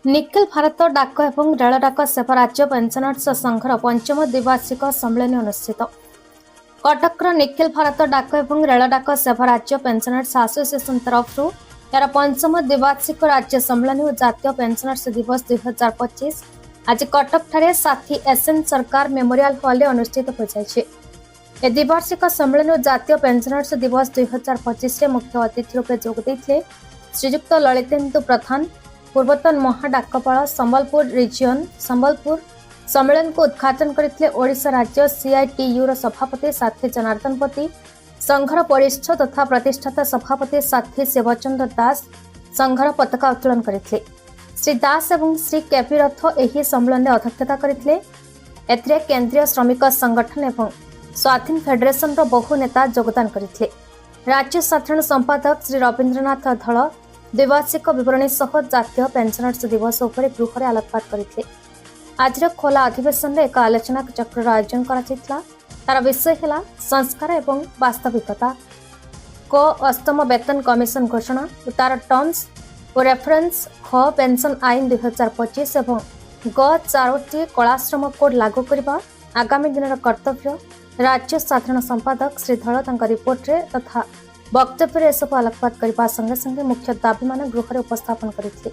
निखिल भारत डाक एवं रेल डाक सेवा राज्य पेंशनर्स संघर पंचम द्विवार्षिक सम्मेलन अनुष्ठित। कटकर निखिल भारत डाक एवं रेल डाक सेवा राज्य पेंशनर्स एसोसिएशन तरफ यार पंचम द्विवार्षिक राज्य सम्मेलन और जातीय पेंशनर्स दिवस 2025 आज कटक ठारे साथी एसएन सरकार मेमोरियल हॉल अनुष्ठित हो जाए। द्विवार्षिक सम्मेलन और जातीय पेंशनर्स दिवस 2025 मुख्य अतिथि रूपे जोगदे श्रीजुक्त ललितेन्दु प्रधान पूर्वतन महाडाकपाल संबलपुर रिजियन संबलपुर सम्मेलन को उद्घाटन करते ओडिशा राज्य सीआईटीयू सभापति साथी जनार्दन पति संघर वरिष्ठ तथा प्रतिष्ठाता सभापति साथी शिवचंद्र दास संघर पताका उत्तोलन करते। श्री दास एवं श्री केपी रथ एही सम्मेलन में अध्यक्षता करते। केंद्रीय श्रमिक संगठन एवं स्वाधीन फेडरेशन बहु नेता योगदान करते। राज्य साधारण संपादक श्री रवीन्द्रनाथ धल द्विवार्षिक विवरणी सह जातीय पेंशनर्स दिवस उपर गृह आलोकपात करते। आज खोला अधिवेशन में एक आलोचना चक्र आयोजन करा तार विषय है संस्कार एवं वास्तविकता क अष्टम वेतन कमिशन घोषणा तार टर्म्स और रेफरेंस ख पेंशन आईन 2025 एवं ग 4टी कलाश्रम कोड लागू करने आगामी दिन कर्तव्य राज्य साधारण संपादक श्री धल रिपोर्ट रे तथा वक्तव्य ए सब आलोकपात करने संगे संगे मुख्य दाबी मान गृह उपस्थापन करते।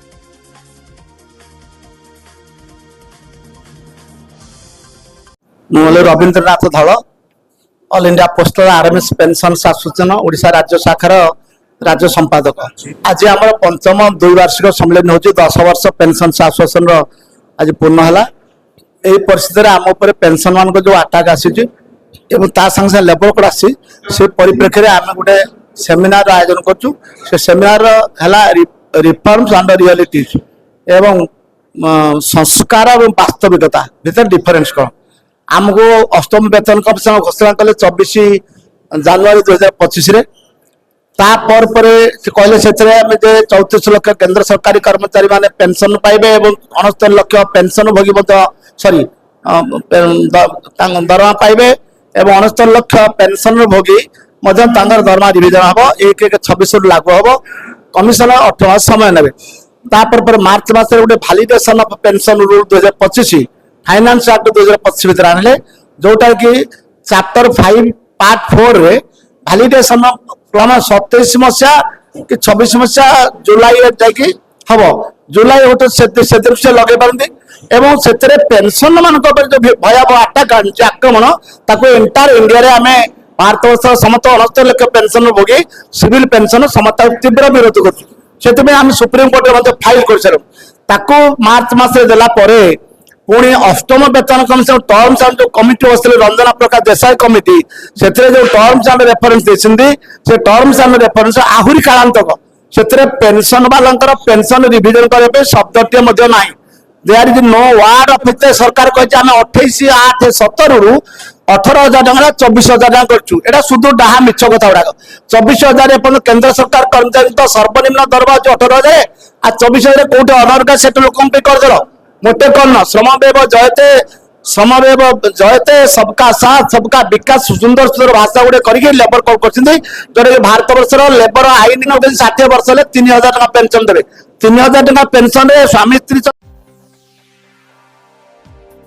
रवीन्द्रनाथ धल all India postal RMS pension association Odisha राज्य शाखार राज्य संपादक। आज आम पंचम द्विवार्षिक सम्मेलन हो 10 वर्ष पेंशन एसोसिएशन आज पूर्ण है। यही परिस्थिति आम उपर पेंशन मान जो आटाक आसी संगे लेबर कोड आसी से परिप्रेक्षी में आम गोटे सेमिनार आयोजन करूँ। से सेमिनार है रिफॉर्म्स एंड रियलिटीज एवं संस्कार और वास्तविकता भीतर डिफरेन्स कौन आमको अष्टम वेतन कमिशन घोषणा कले 24 जनवरी 2025 कहले से 34 लाख केंद्र सरकारी कर्मचारी माने पेंशन पाइबे एवं 69 लाख पेंशन भोगी सॉरी दरमा पाइबे एवं 69 लाख पेंशन भोगी दरमा रिविजन हम 1/1/26 लागू हम कमिशन 8 मास समय ने मार्च मास गोटे validation of pension rule 2025 finance act 2025 भर आने जोटा कि चैप्टर 5 पार्ट 4 रे भैलिडेसन क्रम 27 मसीहा कि 26 मसीहा जुलाई जाकि हम जुलाई गोटे से लगे पारती एवं से पेंशन मान जो भयावह अटाक आक्रमण ताको एंटायर इंडिया रे आमे भारत वर्ष समस्त 69 लाख पेंशन भोगी सिविल पेंशन समस्त तीव्र विरोध कर सुप्रीम कोर्ट फाइल कर मार्च मास पुणी अष्टम वेतन कमिशन टर्म्स एंड जो कमिटी बसते रंजना प्रकाश देसाई कमिटी से जो टर्म्स एंड रेफरेंस देते से टर्म्स एंड रेफरेंस आहरी कालांतक से पेंशन वाला पेंशन रिविजन करने शब्दटे ना there is no word of it. सरकार कही आम 28/8/17 रु 18,000 टका 24,000 टका करा शुद्ध डाहा मिछ कथा गुड़ाक 24,000 केंद्र सरकार कर्मचारी तो सर्वनिम्न दरबा 18,000 आ 24,000 कौटे अनर्गा सेट लोक करदेल मोटे कौन श्रमवेव जयते सबका साथ सबका विकास सुंदर सुंदर भाषा गुड़े करके लेबर कॉल कर भारत वर्षर लेबर आईन 60 वर्ष 3,000 टका पेंशन देवे 3,000 टका पेंशन स्वामी स्त्री।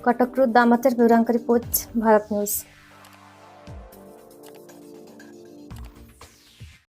कटक दामोदर बिवरांक रिपोर्ट भारत न्यूज।